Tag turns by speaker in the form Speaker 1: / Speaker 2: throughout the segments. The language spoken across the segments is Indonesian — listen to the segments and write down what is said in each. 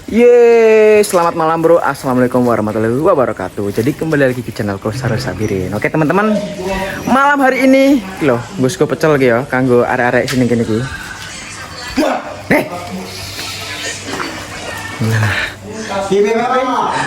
Speaker 1: Selamat malam bro. Assalamualaikum warahmatullahi wabarakatuh. Jadi kembali lagi ke channelku Sarul Sabirin. Oke teman-teman, malam hari ini loh, gue pecel lagi ya, kanggo arek-arek sini gini gue. Nah,
Speaker 2: ini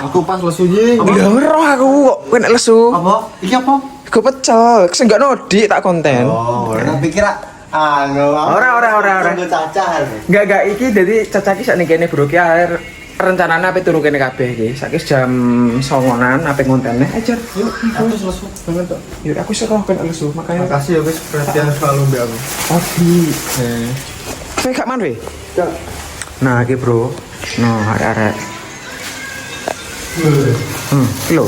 Speaker 2: aku pas lesu ji.
Speaker 1: udah ngeroh aku kok kena lesu.
Speaker 2: Apa? Iki apa?
Speaker 1: Gue pecel, enggak nodi tak konten.
Speaker 2: Oh, tak pikir
Speaker 1: Ora.
Speaker 2: Cacar.
Speaker 1: Enggak iki jadi cacaki sak ning kene bro ki air rencananya apa turu kene kabeh iki. Saiki jam 09.00 apa kontene aja. Yuk, aku lesu banget kok. Yuk aku seroh kena lesu makanya.
Speaker 2: Makasih ya guys perhatian selalu mbak aku.
Speaker 1: Oke. Saya gak man we. Nah, iki bro. No, arek-arek. Lho.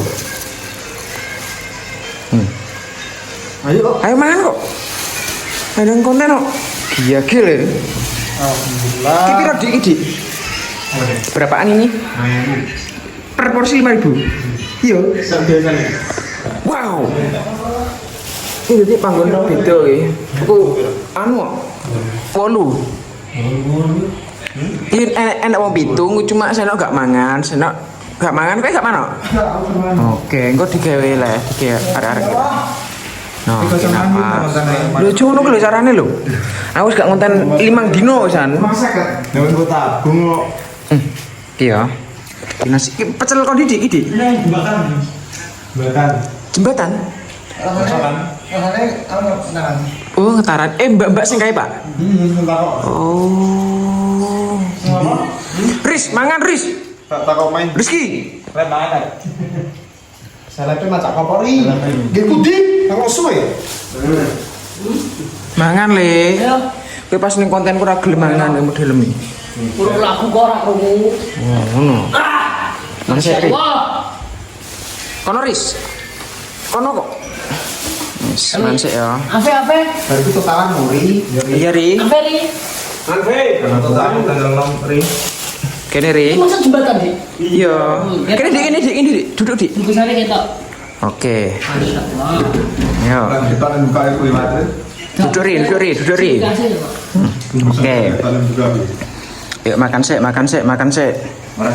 Speaker 1: Ayo mangan kok. Ada konten kok. Iya gile.
Speaker 2: Alhamdulillah.
Speaker 1: Iki piro dik iki? Berapaan ini? Per porsi 5.000. Iya.
Speaker 2: Biasanya.
Speaker 1: Wow. Ini jadi panggon beda iki. Aku anu 8. Ini enak wong pitung cuma senok gak mangan, senok gak mangan kowe gak mangan. Oke, engko digawe le, digawe arek-arek. No, kenapa? Lho ngono ku lho carane lho. Aku wis gak ngonten 5 dino san.
Speaker 2: Nek kok tabung kok.
Speaker 1: Iya. Nasi pecel kok didik iki. Jembatan. Oh, ngetaran. Mbak sing kae, Pak. Oh. Riz, mangan Riz.
Speaker 2: Tak kok main.
Speaker 1: Rizky.
Speaker 2: Lek mangan. Salape macak kopori. Nggih kudi, kang suwe.
Speaker 1: Mangan le. Kowe pas ning konten ora gelem mangan model mi.
Speaker 3: Kurang laku kok ora krungu.
Speaker 1: Oh, ngono. Masih Riz. Kono Riz. Kono kok. Wis, mansik ya.
Speaker 3: Afe.
Speaker 2: Baru itu tangan muri.
Speaker 1: Iya, Ri.
Speaker 3: Afe ri.
Speaker 2: Tangan tanggal 6 ri.
Speaker 1: Kene Ri.
Speaker 3: Ini masa jembatan di?
Speaker 1: Iya. Kene dik, duduk dik.
Speaker 3: Tulisannya ketok.
Speaker 1: Oke.
Speaker 3: Masyaallah.
Speaker 1: Yo.
Speaker 2: Kita buka itu materi.
Speaker 1: Duduk Ri. Oke. Yuk makan sik.
Speaker 2: Orang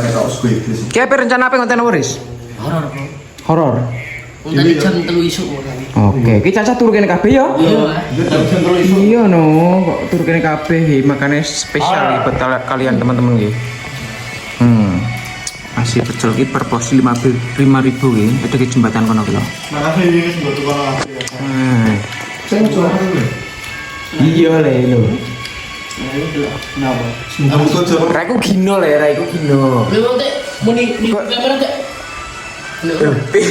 Speaker 2: ketok squid.
Speaker 1: Ki apa rencana apa konten Riz?
Speaker 3: Horor kok.
Speaker 1: Horor.
Speaker 3: Untane jam 3 isuk kok.
Speaker 1: Oke, ki caca turu kene kabeh ya? Iya no, kok turu kene kabeh iki makane spesial iki buat kalian teman-teman iki. Masih pecel iki per porsi 5.000 iki. Ada ke jembatan kono ki lho.
Speaker 2: Makasih ini buat tukang api. Saya mau coba dulu.
Speaker 1: Iya le lho.
Speaker 2: Kenapa? Kamu tuh coba.
Speaker 1: Raiku gino le, raiku gino.
Speaker 3: Memang teh muni di kamera teh.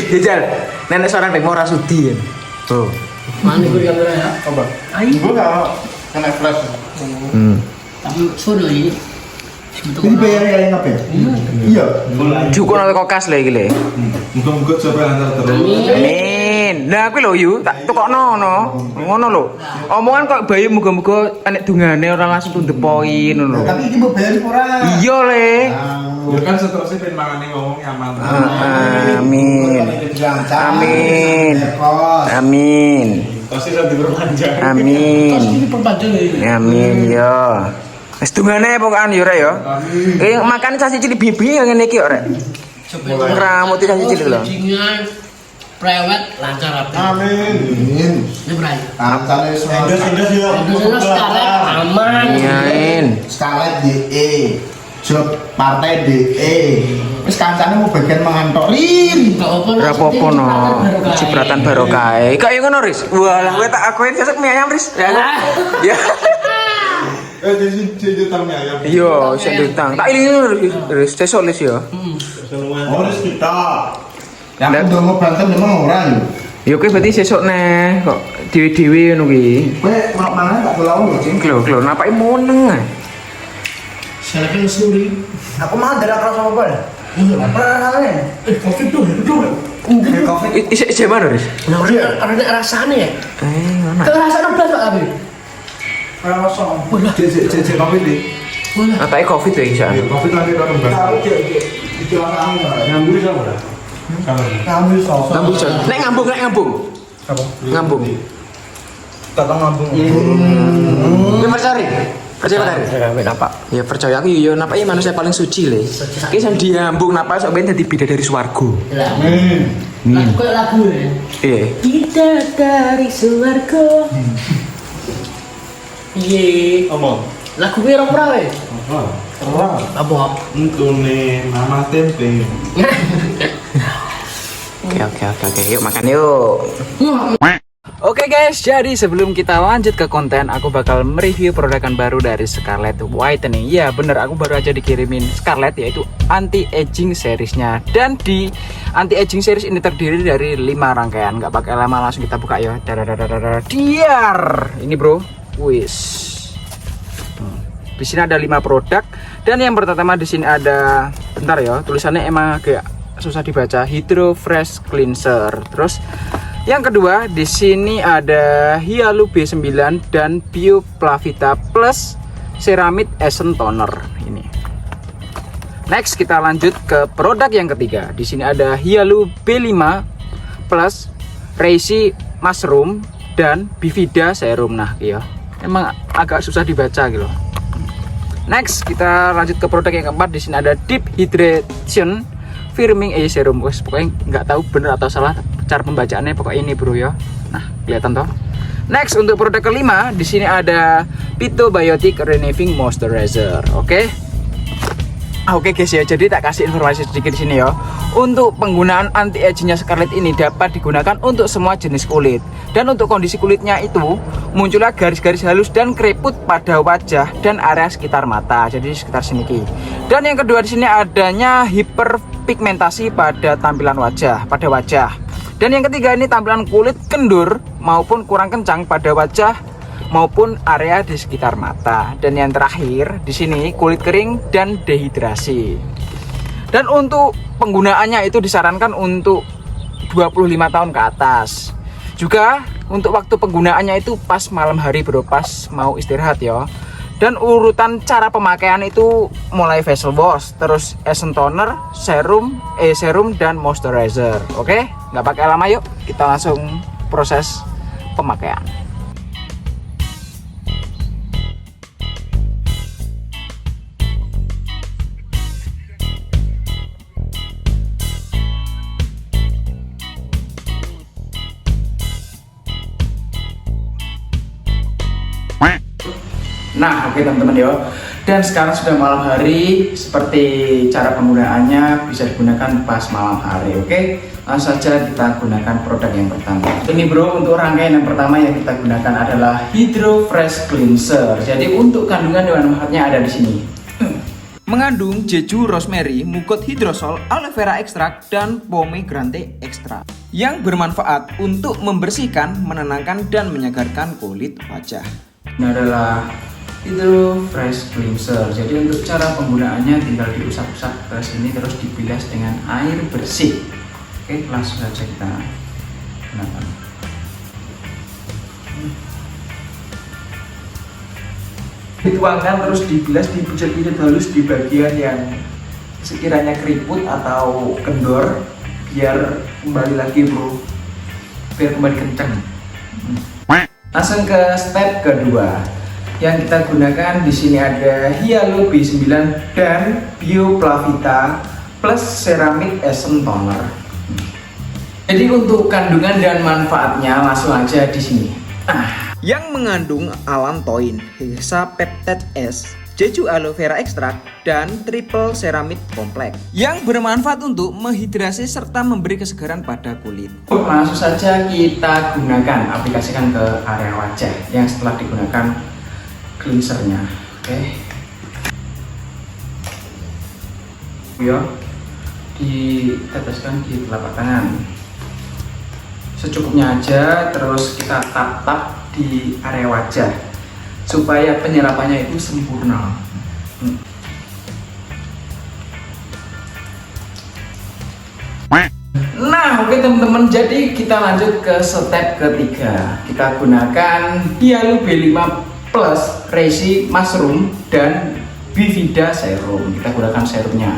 Speaker 1: Jajal, nenek seorang dek ora sudi ya. Tuh.
Speaker 3: Mana gue di kamera ya?
Speaker 2: Coba.
Speaker 3: Ayo.
Speaker 2: Gue nggak kena flash.
Speaker 3: Tapi sono ini.
Speaker 2: Ini bayarnya yang apa ya? Iya.
Speaker 1: Cukup nang kokas le iki le.
Speaker 2: Muka-muka coba antar terus.
Speaker 1: Amin. Nah, aku lho yu, tak tukokno ngono lho. Omongan kok bayi muga-muga enek dungane ora langsung to the point ngono lho.
Speaker 2: Tapi ini mau bayar kurang.
Speaker 1: Iya le.
Speaker 2: Ya kan seterusnya pengen mangane ngomong nyaman.
Speaker 1: Amin.
Speaker 2: Pasti udah diperpanjang.
Speaker 1: Amin.
Speaker 3: Pasti diperpanjang ya.
Speaker 1: Amin ya. Wis dungane pokokan yo rek yo. Iki makan cah cilik bibi ngene iki yo rek. Ngramut cah cilik lho.
Speaker 3: Bajingan prewet lancar apa?
Speaker 2: Amin.
Speaker 3: Ini berai.
Speaker 2: Angkane semua. Indes ya.
Speaker 3: Indonesia sekarang aman.
Speaker 1: Amin.
Speaker 2: Scarlet DE. Job partai DE. Wis kancane mau bagian mangantok rin.
Speaker 1: Ora apa-apa no. Cipratan barokah. Kayak ngono Riz. Walah kowe tak akuin sesuk mie ayam Riz. Ya.
Speaker 2: Jadi utangnya ya.
Speaker 1: Iya, sing diutang. Tak iling Riz, sesuk Riz ya.
Speaker 2: Harus kita. Yang udah mau berantem memang orang.
Speaker 1: Ya kowe berarti sesuk neh kok dhewe-dhewe ngono kuwi.
Speaker 2: Kowe mau mana tak pulau lho, Cing.
Speaker 1: Lho, napake moneng ah.
Speaker 3: Silakan suri.
Speaker 2: Aku mau dari kelas apa ya? Apa namanya?
Speaker 3: Covid tuh.
Speaker 2: Covid.
Speaker 1: Isih mana Riz?
Speaker 3: Nah, ada rasanya ya.
Speaker 1: Mana?
Speaker 3: Tuh rasanya belas Pak Abi.
Speaker 2: Rasa. Cek Covid nih.
Speaker 1: Atake Covid ya iki sak.
Speaker 2: Covid lagi kan enggak. Ngambul sama ora? Ngambul sama.
Speaker 1: Ngambung Jon. Nek ngambung.
Speaker 2: Apa?
Speaker 1: Ngambung.
Speaker 2: Datang ngambung.
Speaker 1: Ini Mas Sari. Percaya
Speaker 3: Kenapa?
Speaker 1: Ya percaya aku yo napa manusia paling suci le. Ki sing diambung napa sok ben dadi bidadari swarga.
Speaker 3: Lagu kayak lagu ya.
Speaker 1: Iya.
Speaker 3: Kita dari swarga. Iya.
Speaker 2: Omong.
Speaker 3: Lagu gue orang ya? Apa?
Speaker 2: Untune mama tempe.
Speaker 1: Oke. Yuk makan yuk. Oke guys, jadi sebelum kita lanjut ke konten, aku bakal mereview produkan baru dari Scarlett Whitening. Ya bener, aku baru aja dikirimin Scarlett, yaitu anti-aging seriesnya. Dan di anti-aging series ini terdiri dari 5 rangkaian. Gak pakai lama, langsung kita buka ya. Diar. Ini bro, wis. Di sini ada 5 produk. Dan yang pertama di sini ada, bentar ya, tulisannya emang agak susah dibaca, Hydro Fresh Cleanser. Terus yang kedua di sini ada Hyalu B9 dan Bio Plavita Plus Ceramide Essence Toner ini. Next kita lanjut ke produk yang ketiga. Di sini ada Hyalu B5 Plus Reishi Mushroom dan Bivida Serum. Nah, iya. Emang agak susah dibaca gitu. Next kita lanjut ke produk yang keempat. Di sini ada Deep Hydration Firming Eye Serum. Pokoknya nggak tahu bener atau salah cara pembacaannya, pokoknya ini bro ya. Nah, kelihatan toh. Next untuk produk kelima di sini ada Phytobiotic Renewing Moisturizer. Oke guys ya, jadi tak kasih informasi sedikit di sini ya. Untuk penggunaan anti agingnya Scarlett ini dapat digunakan untuk semua jenis kulit. Dan untuk kondisi kulitnya itu muncullah garis-garis halus dan keriput pada wajah dan area sekitar mata. Jadi sekitar sini ki. Dan yang kedua di sini adanya hiperpigmentasi pada tampilan wajah, Dan yang ketiga ini tampilan kulit kendur maupun kurang kencang pada wajah maupun area di sekitar mata. Dan yang terakhir di sini kulit kering dan dehidrasi. Dan untuk penggunaannya itu disarankan untuk 25 tahun ke atas. Juga untuk waktu penggunaannya itu pas malam hari bro, pas mau istirahat ya. Dan urutan cara pemakaian itu mulai facial wash, terus essence toner, serum, dan moisturizer. Oke, nggak pakai lama, yuk kita langsung proses pemakaian. Nah, oke teman-teman ya. Dan sekarang sudah malam hari, seperti cara penggunaannya bisa digunakan pas malam hari. Oke, langsung saja kita gunakan produk yang pertama. Ini bro, untuk rangkaian yang pertama yang kita gunakan adalah Hydro Fresh Cleanser. Jadi untuk kandungan dewan manfaatnya ada di sini. Mengandung jeju rosemary, mucot hidrosol, aloe vera ekstrak, dan pomegranate ekstrak yang bermanfaat untuk membersihkan, menenangkan, dan menyegarkan kulit wajah. Ini adalah Hydro Fresh Cleanser. Jadi untuk cara penggunaannya tinggal diusap-usap ke sini terus dibilas dengan air bersih. Oke, langsung saja kita gunakan. Dituangkan terus dibilas, dipijat-pijat halus di bagian yang sekiranya keriput atau kendor, biar kembali lagi bro, biar kembali kenceng. Langsung ke step kedua. Yang kita gunakan di sini ada Hyalu B9 dan Bio Plavita Plus Ceramide Essence Toner. Jadi untuk kandungan dan manfaatnya langsung aja di sini. Yang mengandung allantoin, hexapeptide S, jeju aloe vera ekstrak, dan triple ceramide kompleks yang bermanfaat untuk menghidrasi serta memberi kesegaran pada kulit. Langsung saja kita gunakan, aplikasikan ke area wajah yang setelah digunakan cleansernya. Oke. Ya, diteteskan di telapak tangan. Secukupnya aja, terus kita tap-tap di area wajah supaya penyerapannya itu sempurna. Nah, oke teman-teman, jadi kita lanjut ke step ketiga. Kita gunakan Hyalu B5 Plus Reishi Mushroom dan Bivida Serum. Kita gunakan serumnya.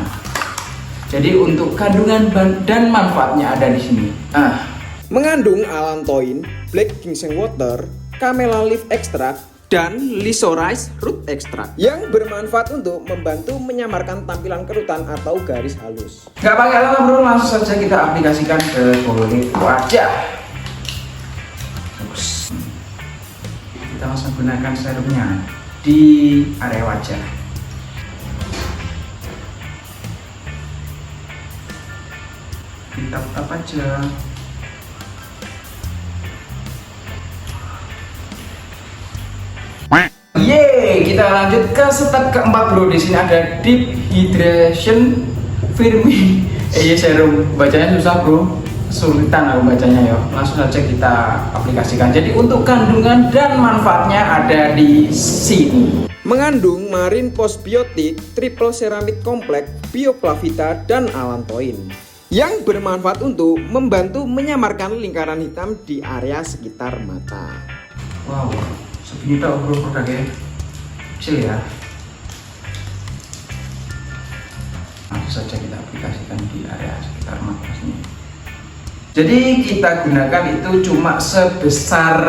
Speaker 1: Jadi untuk kandungan dan manfaatnya ada di sini. Mengandung allantoin, black ginseng water, camellia leaf extract, dan Lisorize Root Extract yang bermanfaat untuk membantu menyamarkan tampilan kerutan atau garis halus. Gak pakai lama bro, langsung saja kita aplikasikan ke kulit wajah. Kita langsung gunakan serumnya di area wajah. Kita tap aja. Yeay, kita lanjut ke step keempat bro. Di sini ada Deep Hydration Firming serum. Bacanya susah bro, kesulitan aku bacanya ya. Langsung saja kita aplikasikan. Jadi untuk kandungan dan manfaatnya ada di sini. Mengandung marine postbiotik, triple ceramide kompleks, bioflavita dan allantoin yang bermanfaat untuk membantu menyamarkan lingkaran hitam di area sekitar mata. Wow, segini tau bro produknya. Kecil ya. Langsung saja kita aplikasikan di area sekitar mata sini. Jadi kita gunakan itu cuma sebesar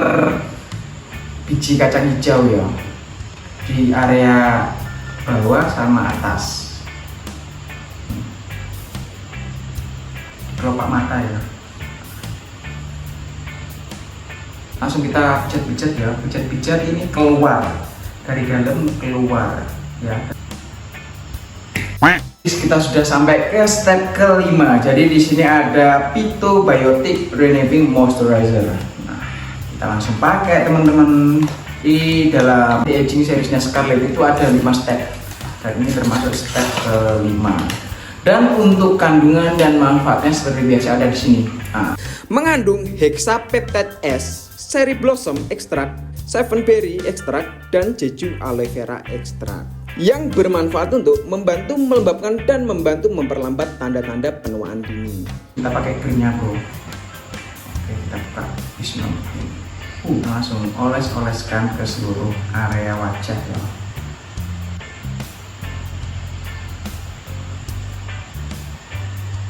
Speaker 1: biji kacang hijau ya, di area bawah sama atas. Kelopak mata ya. Langsung kita pijat-pijat ya, pijat-pijat ini keluar dari dalam keluar ya. Kita sudah sampai ke step kelima. Jadi di sini ada Phytobiotic Renewing Moisturizer. Nah, kita langsung pakai teman-teman. Di dalam anti-aging seriesnya Scarlett itu ada 5 step dan ini termasuk step kelima. Dan untuk kandungan dan manfaatnya seperti biasa ada di sini. Nah, mengandung hexapeptide S, cherry blossom extract, seven berry extract, dan jeju aloe vera extract yang bermanfaat untuk membantu melembabkan dan membantu memperlambat tanda-tanda penuaan dini. Kita pakai krimnya bro. Oke, kita buka. Bismillahirrahmanirrahim. Langsung oles-oleskan ke seluruh area wajah ya.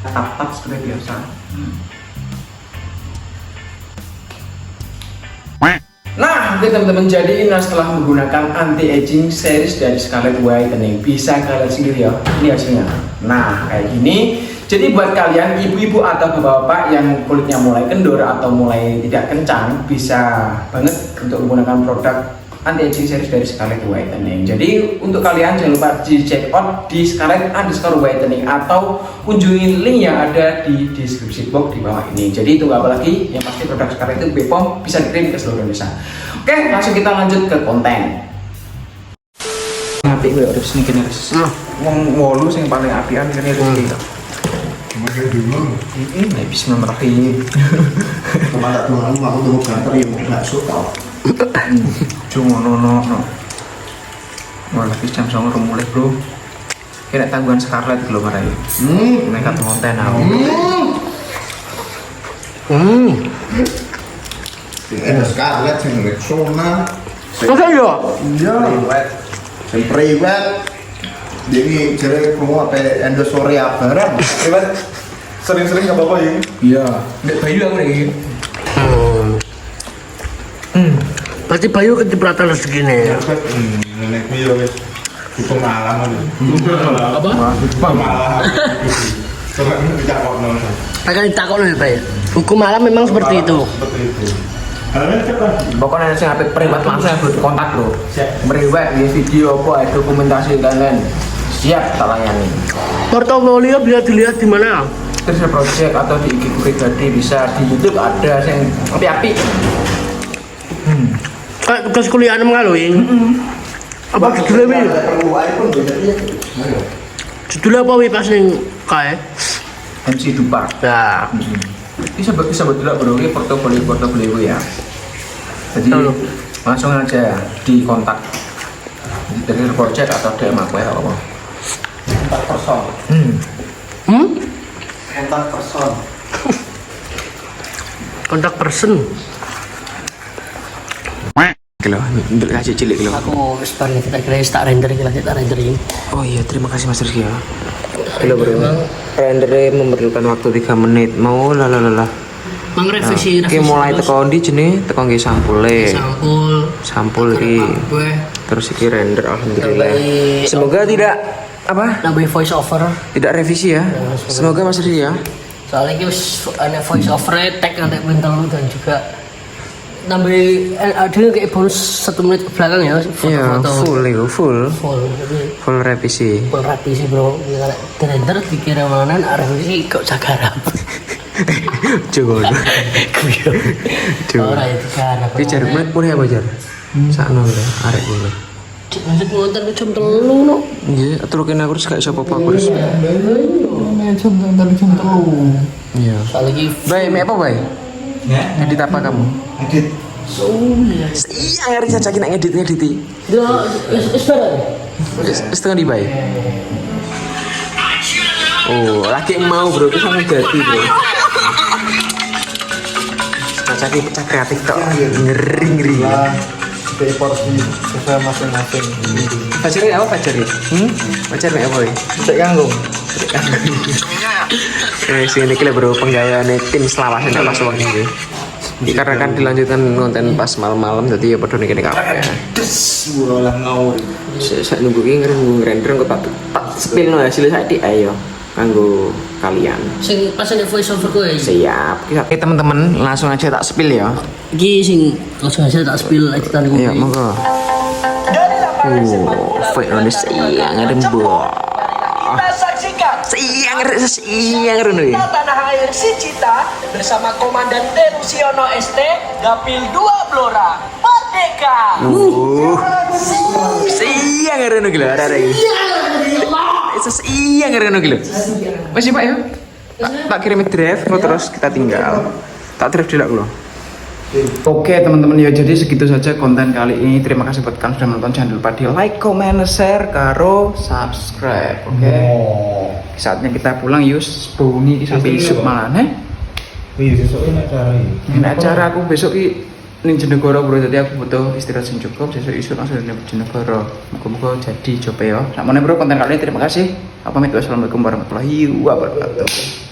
Speaker 1: Tap-tap seperti biasa. Nah, oke teman-teman, jadi ini setelah menggunakan anti-aging series dari Scarlett Whitening, bisa kalian sendiri ya, ini hasilnya. Nah, kayak gini. Jadi buat kalian ibu-ibu atau bapak-bapak yang kulitnya mulai kendor atau mulai tidak kencang, bisa banget untuk menggunakan produk anti-aging series dari Scarlett Whitening. Jadi untuk kalian jangan lupa di check out di Scarlett_Whitening atau kunjungi link yang ada di deskripsi box di bawah ini. Jadi tunggu apa lagi? Yang pasti produk Scarlett itu BPOM bisa dikirim ke seluruh Indonesia. Oke, langsung kita lanjut ke konten. Apik gue harus nih kene harus. Wong wolu sing paling apian kene harus.
Speaker 2: Makan dulu.
Speaker 1: Bismillahirrahmanirrahim.
Speaker 2: Kemana tuh aku tuh kantor yang nggak suka.
Speaker 1: Cuma no. Malah jam 09.00 mulai bro. Kira tanggungan Scarlett belum ada ya. Mereka tuh konten aku.
Speaker 2: Ini Scarlett yang Rexona.
Speaker 3: Masa iya?
Speaker 2: Iya. Yang priwet. Jadi jadi kamu apa endosore barang.
Speaker 4: Cuman sering-sering nggak apa-apa ya.
Speaker 1: Iya. Nggak bayu aku lagi.
Speaker 3: Pasti Bayu kecipratan segini ya.
Speaker 2: Nenekku ya wis itu pengalaman.
Speaker 3: Apa?
Speaker 2: Pengalaman. Coba tidak kok nonton.
Speaker 3: Akan ditakut nih Bayu. Hukum alam memang seperti itu.
Speaker 2: Seperti itu. Kalian cepat.
Speaker 1: Pokoknya saya apik privat langsung yang kontak bro. Meriwet di video apa dokumentasi dan lain. Siap tak layani.
Speaker 3: Portofolio bisa dilihat di mana?
Speaker 1: Terus project atau di IG pribadi bisa di YouTube ada yang api-api.
Speaker 3: Kayak tugas kuliah enggak lo ini? Apa judulnya?
Speaker 2: Perlu iPhone beda dia.
Speaker 3: Judulnya apa wi pas ning kae?
Speaker 1: MC Dupar.
Speaker 3: Nah,
Speaker 1: Bisa betul bro, ini portofolio ya. Jadi langsung aja di kontak dari project atau DM aku ya apa.
Speaker 2: Kontak person. Kontak person.
Speaker 3: kontak person.
Speaker 1: Kilo, untuk kasih cilik kilo.
Speaker 3: Aku sebenarnya kita kira tak rendering.
Speaker 1: Oh iya, terima kasih Mas Rizky ya. Kilo bro. Rendernya memerlukan waktu 3 menit. Mau lah.
Speaker 3: Mengrevisi
Speaker 1: Oke, mulai teko ndi jenenge? Teko nggih sampule. Sampul iki. Terus iki render alhamdulillah. Semoga tidak apa?
Speaker 3: Nambahin voice over.
Speaker 1: Tidak revisi ya. Semoga Mas Ri ya.
Speaker 3: Soalnya ini ada voice over tag nanti bintang dan juga nambahin ada kayak bonus 1 menit ke belakang ya
Speaker 1: Iya,
Speaker 3: foto-foto.
Speaker 1: full itu, full
Speaker 3: Full
Speaker 1: revisi.
Speaker 3: full revisi bro. Render dikira mana revisi kok cagaram.
Speaker 1: Coba. Coba.
Speaker 3: Ora itu kan.
Speaker 1: Ki jar menit boleh apa jar? Sakno lho, arek ngono.
Speaker 3: Lanjut ngonten ke jam 3 no.
Speaker 1: Nggih, aturken aku terus gak iso apa-apa aku terus.
Speaker 2: jam telu.
Speaker 1: Iya.
Speaker 3: Soalnya ini
Speaker 1: Bay, mek apa, Bay?
Speaker 2: Ya,
Speaker 1: Edit apa kamu?
Speaker 2: edit.
Speaker 3: sulit.
Speaker 1: Iya, ngeri saja kena ngedit-ngediti.
Speaker 3: Dia
Speaker 1: Setengah di Bay. Oh, lagi mau bro, itu sama jadi bro. Cacaki pecah kreatif tok. Ngeri.
Speaker 2: Dari porsi sesuai masing-masing.
Speaker 1: Pacarnya apa pacarnya? Pacarnya apa ya?
Speaker 2: Cek kanggung.
Speaker 1: Sini kira bro penggaweane tim selawasan pas wong iki. Karena kan dilanjutkan konten pas malam-malam jadi ya padha kene kabeh.
Speaker 2: Des, ulah ngawur.
Speaker 1: Saya nunggu ki ngerender kok tak spill no hasil saiki ayo kanggo kalian.
Speaker 3: sing pas ada voice over gue.
Speaker 1: Siap. Oke teman-teman, langsung aja tak spill ya.
Speaker 3: Iki sing langsung aja tak spill editan gue.
Speaker 1: Iya, monggo. Indonesia yang ada mbok.
Speaker 5: Kita saksikan
Speaker 1: Siang nih.
Speaker 5: Tanah Air Sicita bersama Komandan Terusiono ST Gapil 2 Blora Merdeka.
Speaker 1: Siang nih gila ada lagi. Siang nih gila. Masih Pak ya? Tak kirim drive terus kita tinggal. Tak drive dulu loh. Oke teman-teman ya jadi segitu saja konten kali ini. Terima kasih buat kalian sudah menonton. Jangan lupa di like, comment, share, karo subscribe. Oke. Saatnya kita pulang Yus. Bunyi sampai isuk malah nih.
Speaker 2: Iya, besok ini acara ini.
Speaker 1: Ini acara aku besok ki ning Jenegoro bro. Jadi aku butuh istirahat sing cukup. Besok isuk langsung ning Jenegoro. Moga-moga jadi coba ya. Sakmene bro konten kali ini terima kasih. Aku pamit wassalamualaikum warahmatullahi wabarakatuh.